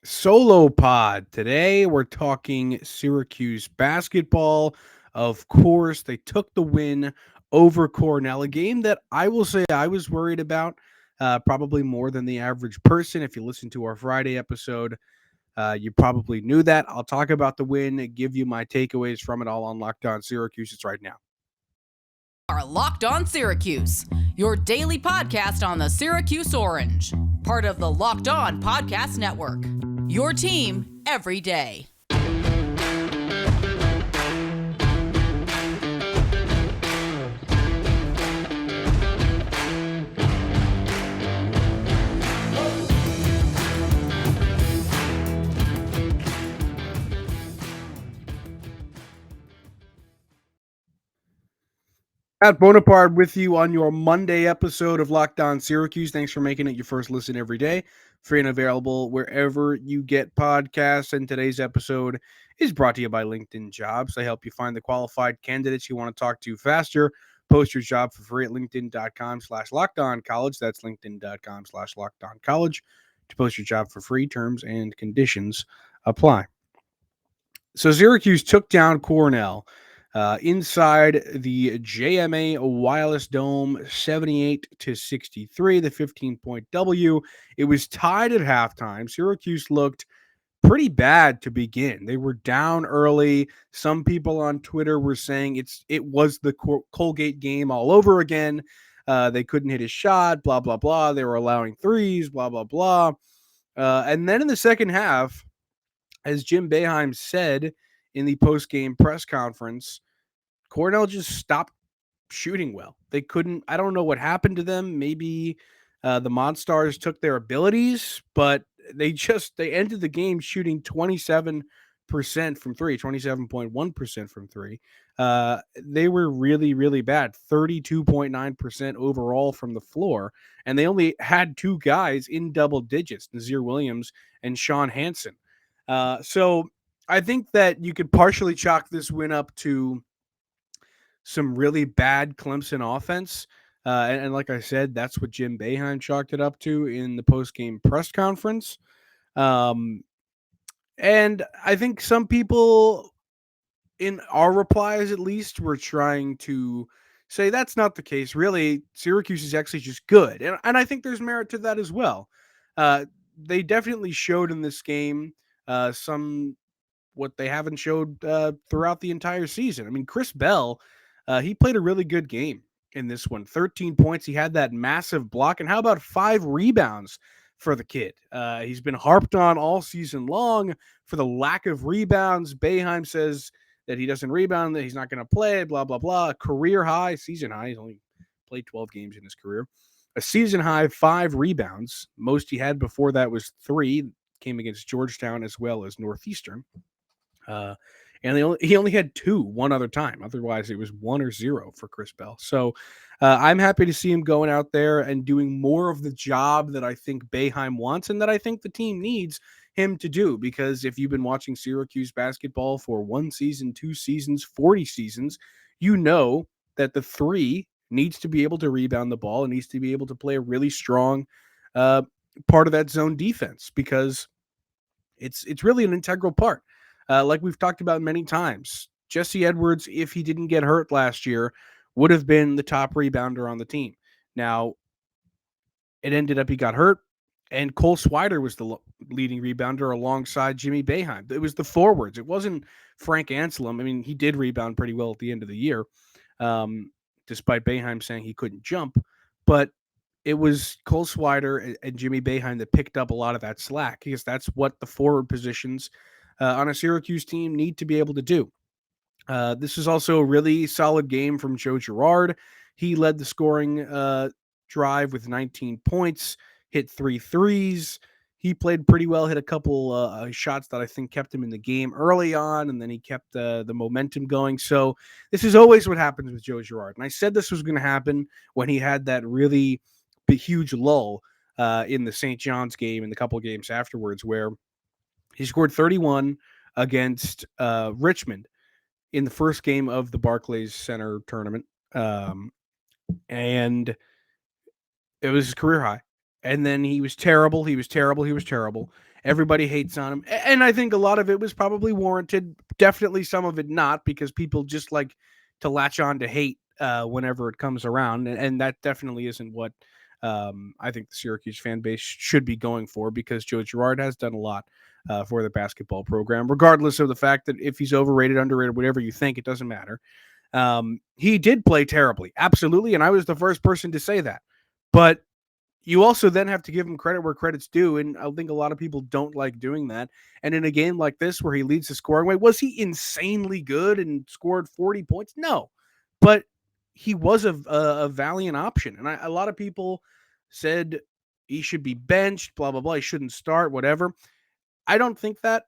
Solo pod. Today we're talking Syracuse basketball. Of course, they took the win over Cornell, a game that I will say I was worried about, probably more than the average person. If you listen to our Friday episode, you probably knew that. I'll talk about the win, give you my takeaways from it all on Locked On Syracuse. It's right now. Are Locked On Syracuse, your daily podcast on the Syracuse Orange, part of the Locked On Podcast Network. Your team every day. At Bonaparte with you on your Monday episode of Locked On Syracuse. Thanks for making it your first listen every day. Free and available wherever you get podcasts. And today's episode is brought to you by LinkedIn Jobs. They help you find the qualified candidates you want to talk to faster. Post your job for free at linkedin.com/lockedoncollege. That's linkedin.com/lockedoncollege to post your job for free. Terms and conditions apply. So Syracuse took down Cornell inside the JMA Wireless Dome, 78-63, the 15-point W. It was tied at halftime. Syracuse looked pretty bad to begin. They were down early. Some people on Twitter were saying it was the Colgate game all over again. They couldn't hit a shot, blah, blah, blah. They were allowing threes, blah, blah, blah. And then in the second half, as Jim Boeheim said in the post-game press conference, Cornell just stopped shooting well. They couldn't. I don't know what happened to them. Maybe the Monstars took their abilities, but they ended the game shooting 27% from three, 27.1% from three. They were really, really bad. 32.9% overall from the floor, and they only had two guys in double digits: Nazir Williams and Sean Hansen. So I think that you could partially chalk this win up to some really bad Clemson offense. And like I said, that's what Jim Boeheim chalked it up to in the post-game press conference. Um, and I think some people in our replies, at least, were trying to say that's not the case. Really, Syracuse is actually just good. And I think there's merit to that as well. They definitely showed in this game some what they haven't showed throughout the entire season. I mean, Chris Bell, he played a really good game in this one. 13 points. He had that massive block. And how about 5 rebounds for the kid? He's been harped on all season long for the lack of rebounds. Boeheim says that he doesn't rebound, that he's not going to play, blah, blah, blah. Career high, season high. He's only played 12 games in his career. A season high 5 rebounds. Most he had before that was 3. Came against Georgetown as well as Northeastern. And he only had 2 one other time. Otherwise, it was 1 or 0 for Chris Bell. So I'm happy to see him going out there and doing more of the job that I think Boeheim wants and that I think the team needs him to do. Because if you've been watching Syracuse basketball for 1 season, 2 seasons, 40 seasons, you know that the 3 needs to be able to rebound the ball and needs to be able to play a really strong part of that zone defense, because it's really an integral part. Like we've talked about many times, Jesse Edwards, if he didn't get hurt last year, would have been the top rebounder on the team. Now, it ended up he got hurt, and Cole Swider was the leading rebounder alongside Jimmy Boeheim. It was the forwards. It wasn't Frank Anselm. I mean, he did rebound pretty well at the end of the year, despite Boeheim saying he couldn't jump. But it was Cole Swider and Jimmy Boeheim that picked up a lot of that slack, because that's what the forward positions on a Syracuse team need to be able to do. This is also a really solid game from Joe Girard. He led the scoring drive with 19 points, hit 3 threes. He played pretty well, hit a couple shots that I think kept him in the game early on, and then he kept the momentum going. So this is always what happens with Joe Girard. And I said this was going to happen when he had that really huge lull in the St. John's game and the couple games afterwards, where he scored 31 against Richmond in the first game of the Barclays Center tournament. And it was his career high. And then he was terrible. He was terrible. He was terrible. Everybody hates on him. And I think a lot of it was probably warranted. Definitely some of it not, because people just like to latch on to hate whenever it comes around. And that definitely isn't what I think the Syracuse fan base should be going for, because Joe Girard has done a lot for the basketball program, regardless of the fact that if he's overrated, underrated, whatever you think, it doesn't matter. He did play terribly, absolutely, and I was the first person to say that. But you also then have to give him credit where credit's due, and I think a lot of people don't like doing that. And in a game like this where he leads the scoring way, was he insanely good and scored 40 points? No, but he was a valiant option. And a lot of people said he should be benched, blah, blah, blah. He shouldn't start, whatever. I don't think that.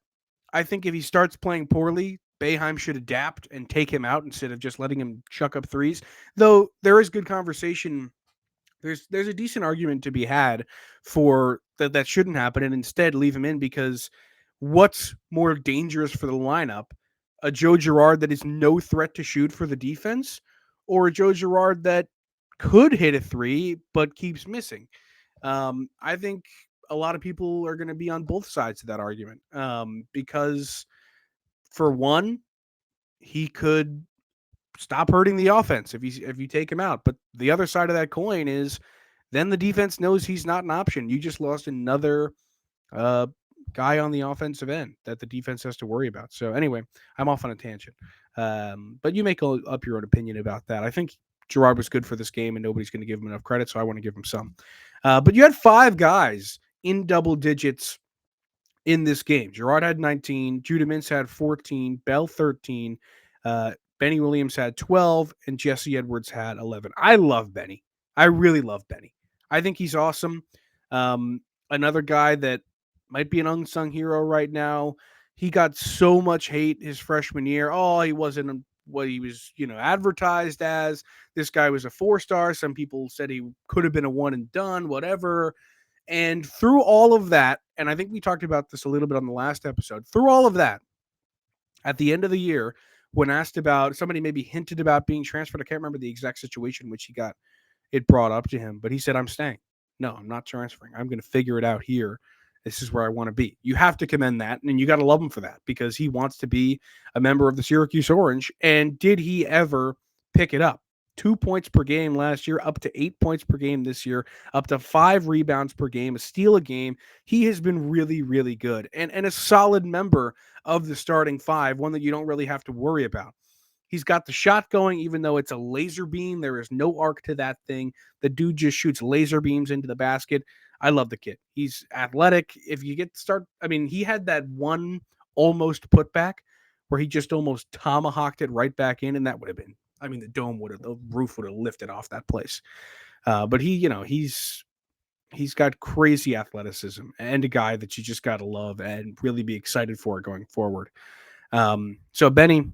I think if he starts playing poorly, Boeheim should adapt and take him out instead of just letting him chuck up threes. Though there is good conversation, there's a decent argument to be had for that shouldn't happen, and instead leave him in, because what's more dangerous for the lineup? A Joe Girard that is no threat to shoot for the defense, or a Joe Girard that could hit a three but keeps missing? I think a lot of people are going to be on both sides of that argument, because for one, he could stop hurting the offense if you take him out. But the other side of that coin is then the defense knows he's not an option. You just lost another uh, guy on the offensive end that the defense has to worry about. So anyway, I'm off on a tangent. But you make up your own opinion about that. I think Girard was good for this game, and nobody's going to give him enough credit, so I want to give him some. But you had 5 guys in double digits in this game. Girard had 19, Judah Mintz had 14, Bell 13, uh, Benny Williams had 12, and Jesse Edwards had 11. I love Benny. I really love Benny. I think he's awesome. Another guy that might be an unsung hero right now. He got so much hate his freshman year. Oh, he wasn't what he was, advertised as. This guy was a 4-star. Some people said he could have been a one and done, whatever. And through all of that, and I think we talked about this a little bit on the last episode, through all of that, at the end of the year, when asked about, somebody maybe hinted about being transferred. I can't remember the exact situation in which he got it brought up to him, but he said, I'm staying. No, I'm not transferring. I'm going to figure it out here. This is where I want to be. You have to commend that, and you got to love him for that, because he wants to be a member of the Syracuse Orange. And did he ever pick it up? 2 points per game last year, up to 8 points per game this year, up to 5 rebounds per game, a steal a game. He has been really, really good, and a solid member of the starting 5, one that you don't really have to worry about. He's got the shot going, even though it's a laser beam. There is no arc to that thing. The dude just shoots laser beams into the basket. I love the kid. He's athletic. If you get to start, I mean, he had that one almost putback where he just almost tomahawked it right back in, and that would have been, I mean, the roof would have lifted off that place. But he's got crazy athleticism, and a guy that you just got to love and really be excited for going forward. So Benny,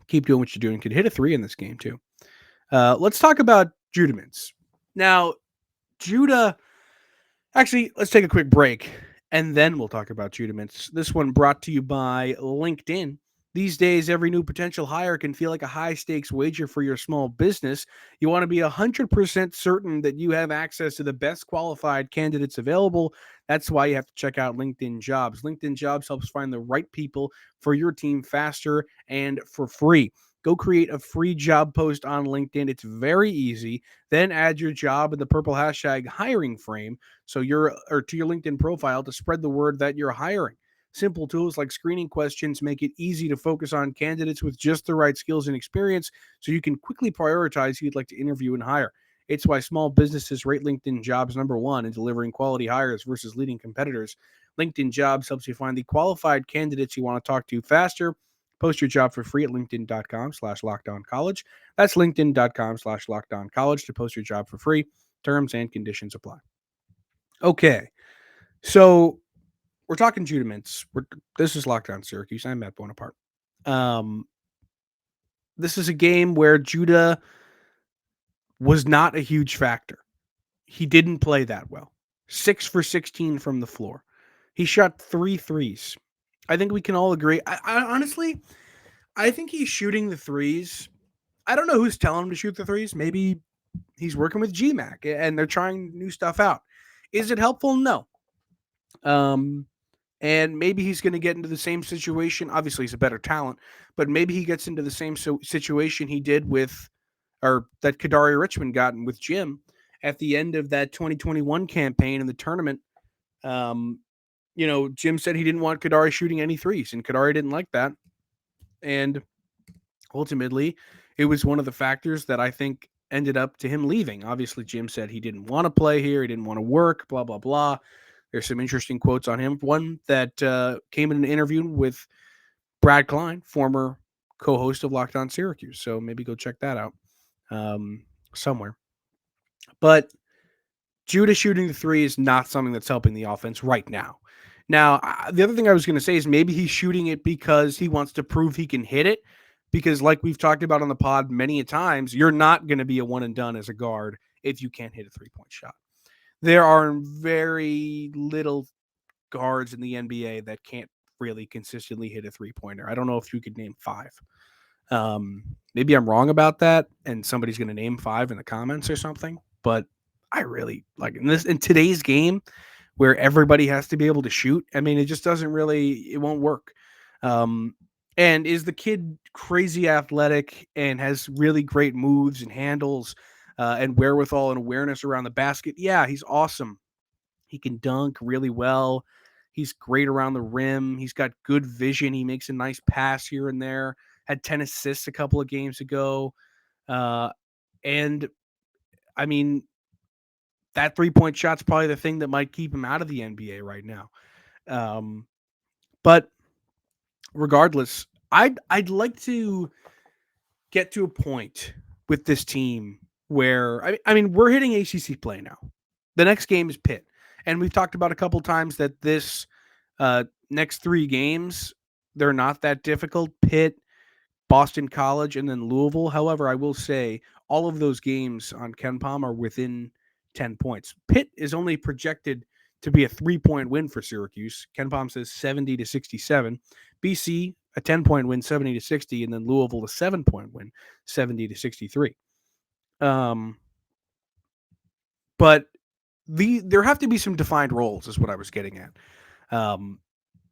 keep doing what you're doing. Could hit a 3 in this game too. Let's talk about Judah Mintz. Now, Judah, actually, let's take a quick break, and then we'll talk about Judah Mintz. This one brought to you by LinkedIn. These days, every new potential hire can feel like a high-stakes wager for your small business. You want to be 100% certain that you have access to the best qualified candidates available. That's why you have to check out LinkedIn Jobs. LinkedIn Jobs helps find the right people for your team faster and for free. Go create a free job post on LinkedIn. It's very easy. Then add your job in the purple hashtag hiring frame to your LinkedIn profile to spread the word that you're hiring. Simple tools like screening questions make it easy to focus on candidates with just the right skills and experience, so you can quickly prioritize who you'd like to interview and hire. It's why small businesses rate LinkedIn Jobs #1 in delivering quality hires versus leading competitors. LinkedIn Jobs helps you find the qualified candidates you want to talk to faster. Post your job for free at linkedin.com/lockedoncollege. That's linkedin.com/lockedoncollege to post your job for free. Terms and conditions apply. Okay, so we're talking Judah Mintz. This is Locked On Syracuse. I'm Matt Bonaparte. This is a game where Judah was not a huge factor. He didn't play that well. 6 for 16 from the floor. He shot 3 threes. I think we can all agree. I honestly, I think he's shooting the threes. I don't know who's telling him to shoot the threes. Maybe he's working with GMAC and they're trying new stuff out. Is it helpful? No. And maybe he's going to get into the same situation. Obviously, he's a better talent, but maybe he gets into the same situation he did with, or that Kadari Richmond got with Jim at the end of that 2021 campaign in the tournament. Um, Jim said he didn't want Kadari shooting any threes, and Kadari didn't like that. And ultimately, it was one of the factors that I think ended up to him leaving. Obviously, Jim said he didn't want to play here, he didn't want to work, blah, blah, blah. There's some interesting quotes on him. One that came in an interview with Brad Klein, former co-host of Locked On Syracuse. So maybe go check that out somewhere. But Judah shooting the three is not something that's helping the offense right now. Now, the other thing I was going to say is maybe he's shooting it because he wants to prove he can hit it. Because like we've talked about on the pod many a times, you're not going to be a one and done as a guard if you can't hit a three-point shot. There are very little guards in the NBA that can't really consistently hit a three-pointer. I don't know if you could name 5. Maybe I'm wrong about that, and somebody's going to name 5 in the comments or something. But I really like in today's game where everybody has to be able to shoot. I mean, it just doesn't really, it won't work. And is the kid crazy athletic and has really great moves and handles and wherewithal and awareness around the basket? Yeah, he's awesome. He can dunk really well. He's great around the rim. He's got good vision. He makes a nice pass here and there. Had 10 assists a couple of games ago. And I mean, that 3-point shot's probably the thing that might keep him out of the NBA right now. But regardless, I'd like to get to a point with this team where I mean we're hitting ACC play now. The next game is Pitt, and we've talked about a couple times that this next 3 games they're not that difficult. Pitt, Boston College, and then Louisville. However, I will say all of those games on KenPom are within 10 points. Pitt is only projected to be a 3-point win for Syracuse. KenPom says 70-67. BC, a 10-point win, 70-60, and then Louisville, a 7-point win, 70-63. But there have to be some defined roles, is what I was getting at.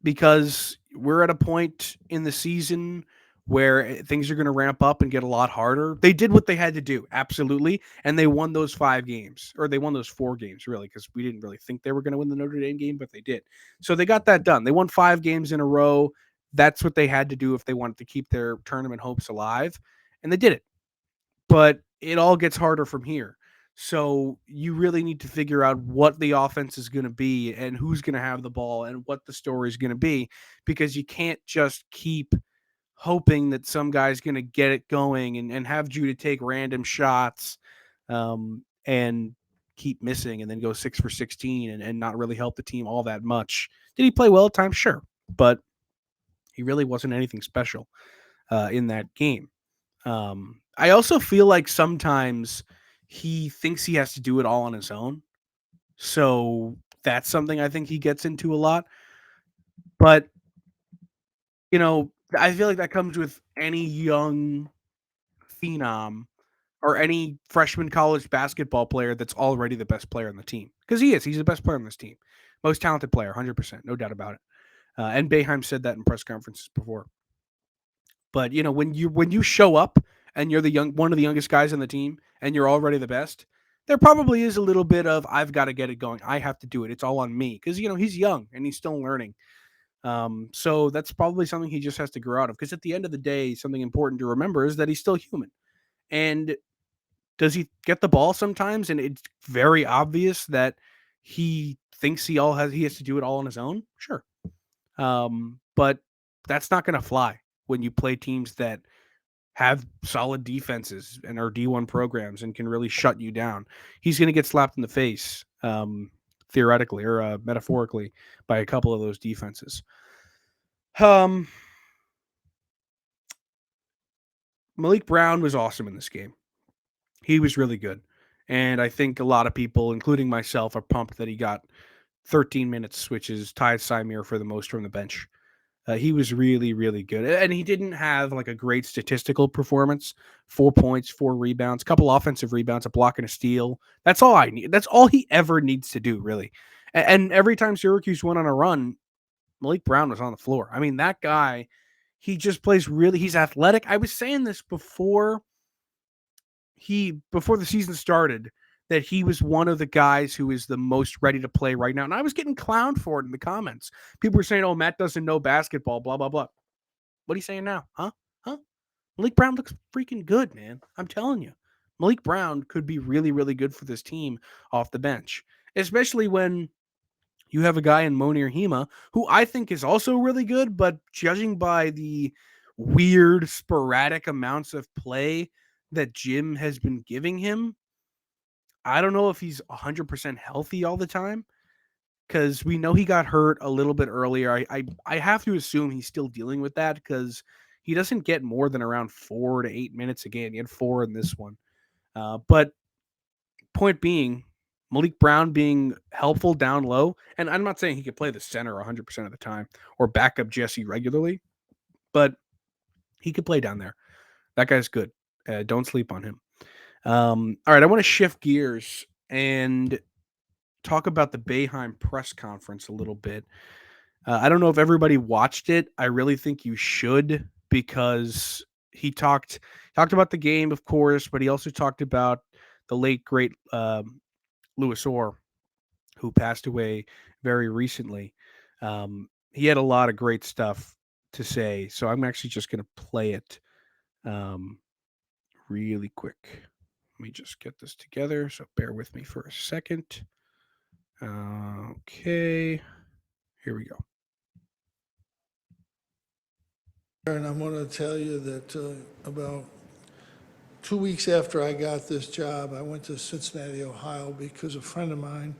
Because we're at a point in the season where things are going to ramp up and get a lot harder. They did what they had to do, absolutely, and they won those 5 games, or they won those 4 games, really, because we didn't really think they were going to win the Notre Dame game, but they did. So they got that done. They won 5 games in a row. That's what they had to do if they wanted to keep their tournament hopes alive, and they did it. But it all gets harder from here. So you really need to figure out what the offense is going to be and who's going to have the ball and what the story is going to be, because you can't just keep hoping that some guy's going to get it going and have Judah take random shots and keep missing and then go 6 for 16 and not really help the team all that much. Did he play well at times? Sure. But he really wasn't anything special in that game. I also feel like sometimes he thinks he has to do it all on his own. So that's something I think he gets into a lot. But, I feel like that comes with any young phenom or any freshman college basketball player that's already the best player on the team. Because he is. He's the best player on this team. Most talented player, 100%. No doubt about it. And Boeheim said that in press conferences before. But, when you show up and you're one of the youngest guys on the team and you're already the best, there probably is a little bit of, I've got to get it going. I have to do it. It's all on me. Because, he's young and he's still learning. So that's probably something he just has to grow out of. Because at the end of the day, something important to remember is that he's still human. And does he get the ball sometimes? And it's very obvious that he thinks he has to do it all on his own. Sure. But that's not going to fly when you play teams that have solid defenses and are D1 programs and can really shut you down. He's going to get slapped in the face, theoretically or metaphorically, by a couple of those defenses. Malik Brown was awesome in this game. He was really good. And I think a lot of people, including myself, are pumped that he got 13 minutes, which is tied Symir for the most from the bench. He was really, really good. And he didn't have like a great statistical performance. 4 points, 4 rebounds, a couple offensive rebounds, a block and a steal. That's all I need. That's all he ever needs to do, really. And every time Syracuse went on a run, Malik Brown was on the floor. I mean, that guy, he just plays really, he's athletic. I was saying this before the season started, that he was one of the guys who is the most ready to play right now. And I was getting clowned for it in the comments. People were saying, oh, Matt doesn't know basketball, blah, blah, blah. What are you saying now? Huh? Huh? Malik Brown looks freaking good, man. I'm telling you. Malik Brown could be really, really good for this team off the bench, especially when you have a guy in Monir Hema who I think is also really good, but judging by the weird, sporadic amounts of play that Jim has been giving him, I don't know if he's 100% healthy all the time because we know he got hurt a little bit earlier. I have to assume he's still dealing with that because he doesn't get more than around 4 to 8 minutes a game. He had 4 in this one. But point being, Malik Brown being helpful down low, and I'm not saying he could play the center 100% of the time or back up Jesse regularly, but he could play down there. That guy's good. Don't sleep on him. All right, I want to shift gears and talk about the Boeheim press conference a little bit. I don't know if everybody watched it. I really think you should because he talked about the game, of course, but he also talked about the late great Louis Orr, who passed away very recently. He had a lot of great stuff to say, so I'm actually just going to play it really quick. Let me just get this together, so bear with me for a second. Okay, here we go. And I'm going to tell you that about 2 weeks after I got this job, I went to Cincinnati, Ohio, because a friend of mine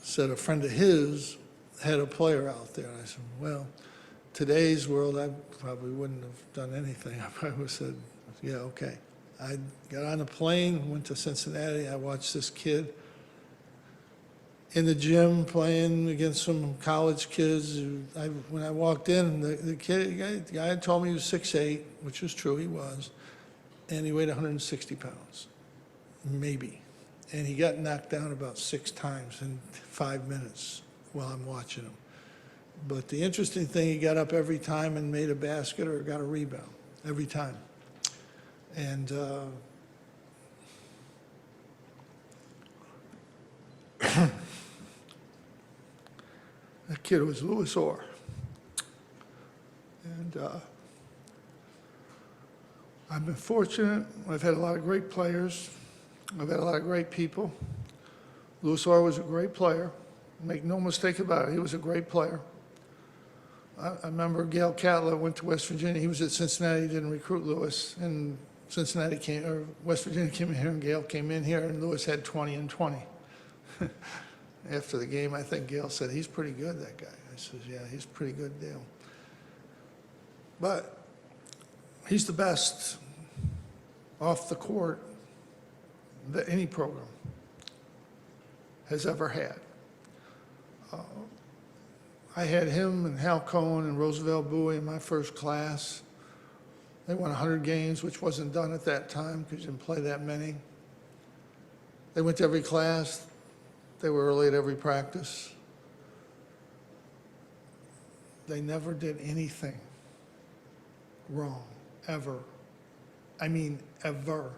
said a friend of his had a player out there. I said, well, today's world, I probably wouldn't have done anything. I probably would have said, yeah, okay. I got on a plane, went to Cincinnati. I watched this kid in the gym playing against some college kids. When I walked in, the guy told me he was 6'8", which was true, he was, and he weighed 160 pounds, maybe. And he got knocked down about 6 times in 5 minutes while I'm watching him. But the interesting thing, he got up every time and made a basket or got a rebound, every time. And that kid was Louis Orr. And I've been fortunate. I've had a lot of great players. I've had a lot of great people. Louis Orr was a great player. Make no mistake about it, he was a great player. I remember Gail Catlett went to West Virginia. He was at Cincinnati, didn't recruit Louis. And West Virginia came in here and Gail came in here and Louis had 20 and 20. After the game, I think Gail said, he's pretty good, that guy. I said, yeah, he's a pretty good deal. But he's the best off the court that any program has ever had. I had him and Hal Cohen and Roosevelt Bowie in my first class. They won 100 games, which wasn't done at that time because you didn't play that many. They went to every class. They were early at every practice. They never did anything wrong, ever. I mean, ever.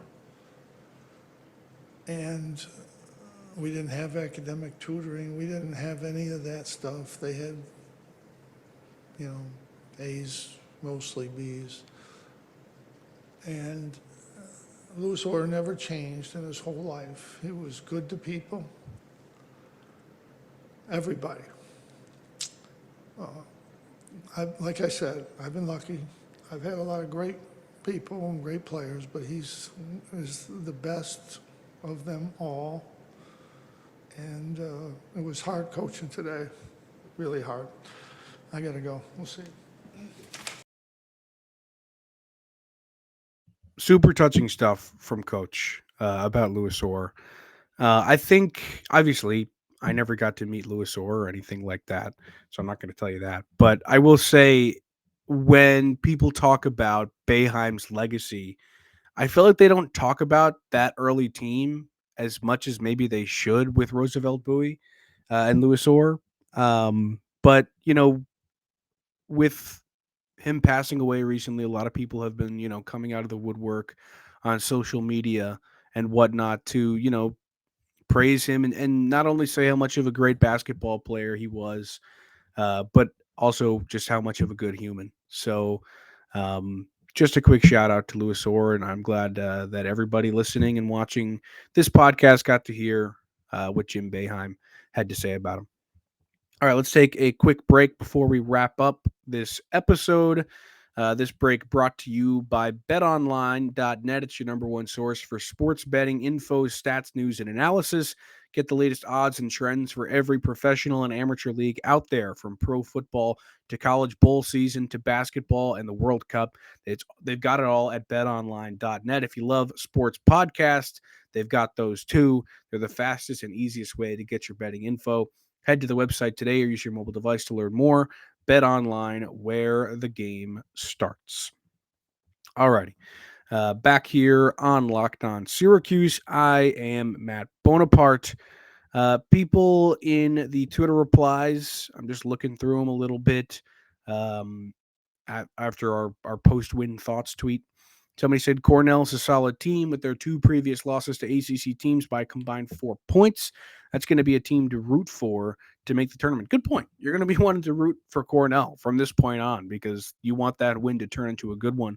And we didn't have academic tutoring. We didn't have any of that stuff. They had, A's, mostly B's. And Louis Orr never changed in his whole life. He was good to people. Everybody. Like I said, I've been lucky. I've had a lot of great people and great players, but he's the best of them all. And it was hard coaching today, really hard. I got to go. We'll see. Super touching stuff from Coach about Louis Orr. I think, obviously, I never got to meet Louis Orr or anything like that, so I'm not going to tell you that. But I will say, when people talk about Boeheim's legacy, I feel like they don't talk about that early team as much as maybe they should with Roosevelt Bowie and Louis Orr. But, with him passing away recently, a lot of people have been, coming out of the woodwork on social media and whatnot to, praise him and not only say how much of a great basketball player he was, but also just how much of a good human. So, um, just a quick shout out to Louis Orr, and I'm glad that everybody listening and watching this podcast got to hear what Jim Boeheim had to say about him. All right, let's take a quick break before we wrap up this episode. This break brought to you by betonline.net. It's your number one source for sports betting info, stats, news, and analysis. Get the latest odds and trends for every professional and amateur league out there, from pro football to college bowl season to basketball and the World Cup. They've got it all at betonline.net. If you love sports podcasts, they've got those too. They're the fastest and easiest way to get your betting info. Head to the website today or use your mobile device to learn more. Bet online, where the game starts. Alrighty. Back here on Locked On Syracuse, I am Matt Bonaparte. People in the Twitter replies, I'm just looking through them a little bit um, after our post-win thoughts tweet. Somebody said Cornell's a solid team with their 2 previous losses to ACC teams by a combined 4 points. That's going to be a team to root for to make the tournament. Good point. You're going to be wanting to root for Cornell from this point on because you want that win to turn into a good one.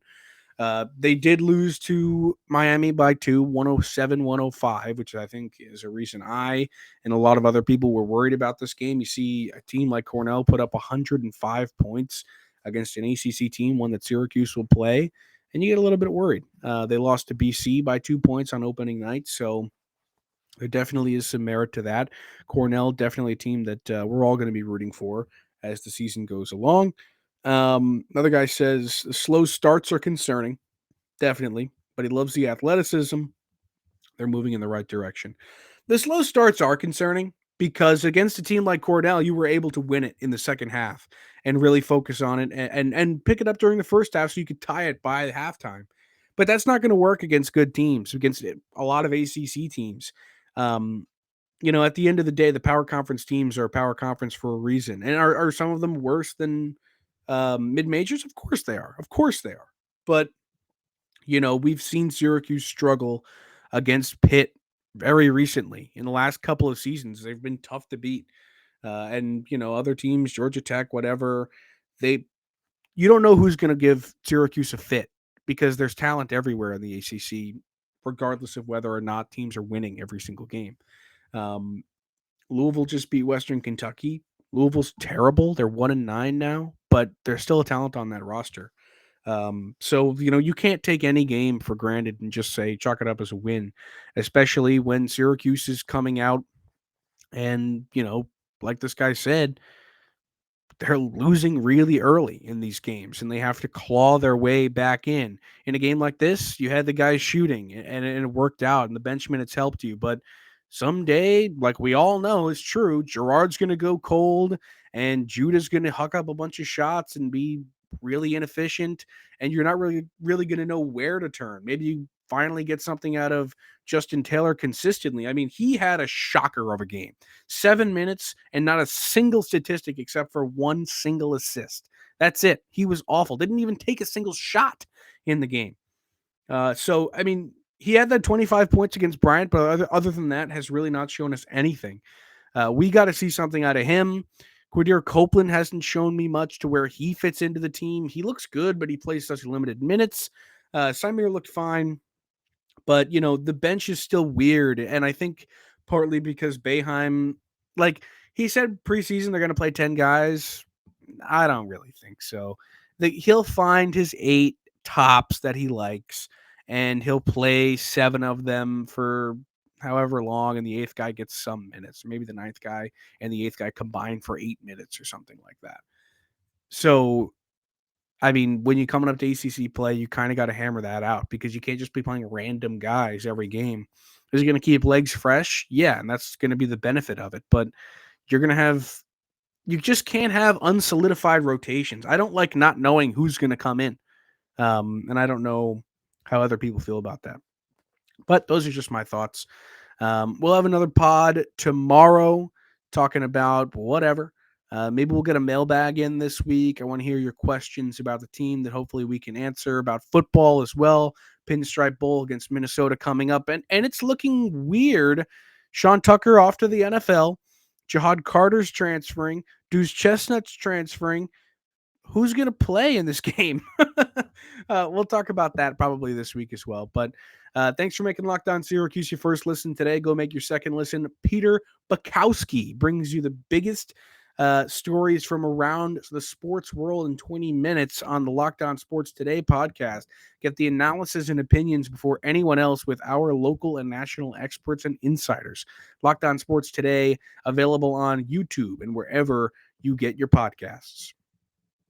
They did lose to Miami by 2, 107-105, which I think is a reason I and a lot of other people were worried about this game. You see a team like Cornell put up 105 points against an ACC team, one that Syracuse will play, and you get a little bit worried. They lost to BC by 2 points on opening night, so there definitely is some merit to that. Cornell, definitely a team that we're all going to be rooting for as the season goes along. Another guy says slow starts are concerning, definitely, but he loves the athleticism. They're moving in the right direction. The slow starts are concerning because against a team like Cornell, you were able to win it in the second half and really focus on it and pick it up during the first half so you could tie it by halftime. But that's not going to work against good teams, against a lot of ACC teams. Um, at the end of the day, the power conference teams are power conference for a reason. And are some of them worse than mid majors? Of course they are. Of course they are. But we've seen Syracuse struggle against Pitt very recently. In the last couple of seasons, they've been tough to beat. And other teams, Georgia Tech, whatever, you don't know who's going to give Syracuse a fit because there's talent everywhere in the ACC, regardless of whether or not teams are winning every single game. Um, Louisville just beat Western Kentucky. Louisville's terrible. They're 1-9 now, but there's still a talent on that roster. So you can't take any game for granted and just say chalk it up as a win, especially when Syracuse is coming out and like this guy said, they're losing really early in these games and they have to claw their way back in. In a game like this, you had the guys shooting and it worked out and the bench minutes helped you. But someday, like we all know is true, Gerard's going to go cold and Judah's going to huck up a bunch of shots and be really inefficient. And you're not really going to know where to turn. Maybe you finally get something out of Justin Taylor consistently. I mean, he had a shocker of a game. 7 minutes and not a single statistic except for one single assist. That's it. He was awful. Didn't even take a single shot in the game. So, I mean, he had that 25 points against Bryant, but other than that, has really not shown us anything. We got to see something out of him. Quadir Copeland hasn't shown me much to where he fits into the team. He looks good, but he plays such limited minutes. Samir looked fine. But, the bench is still weird. And I think partly because Boeheim, like he said preseason, they're going to play 10 guys. I don't really think so. He'll find his 8 tops that he likes, and he'll play 7 of them for however long, and the 8th guy gets some minutes. Maybe the 9th guy and the 8th guy combine for 8 minutes or something like that. So I mean, when you're coming up to ACC play, you kind of got to hammer that out because you can't just be playing random guys every game. Is it going to keep legs fresh? Yeah, and that's going to be the benefit of it. But you just can't have unsolidified rotations. I don't like not knowing who's going to come in. And I don't know how other people feel about that. But those are just my thoughts. We'll have another pod tomorrow talking about whatever. Maybe we'll get a mailbag in this week. I want to hear your questions about the team that hopefully we can answer, about football as well. Pinstripe Bowl against Minnesota coming up. And it's looking weird. Sean Tucker off to the NFL. Jahad Carter's transferring. Deuce Chestnut's transferring. Who's going to play in this game? We'll talk about that probably this week as well. But thanks for making Locked On Syracuse your first listen today. Go make your second listen. Peter Bukowski brings you the biggest stories from around the sports world in 20 minutes on the Locked On Sports Today podcast. Get the analysis and opinions before anyone else with our local and national experts and insiders. Locked On Sports Today, available on YouTube and wherever you get your podcasts.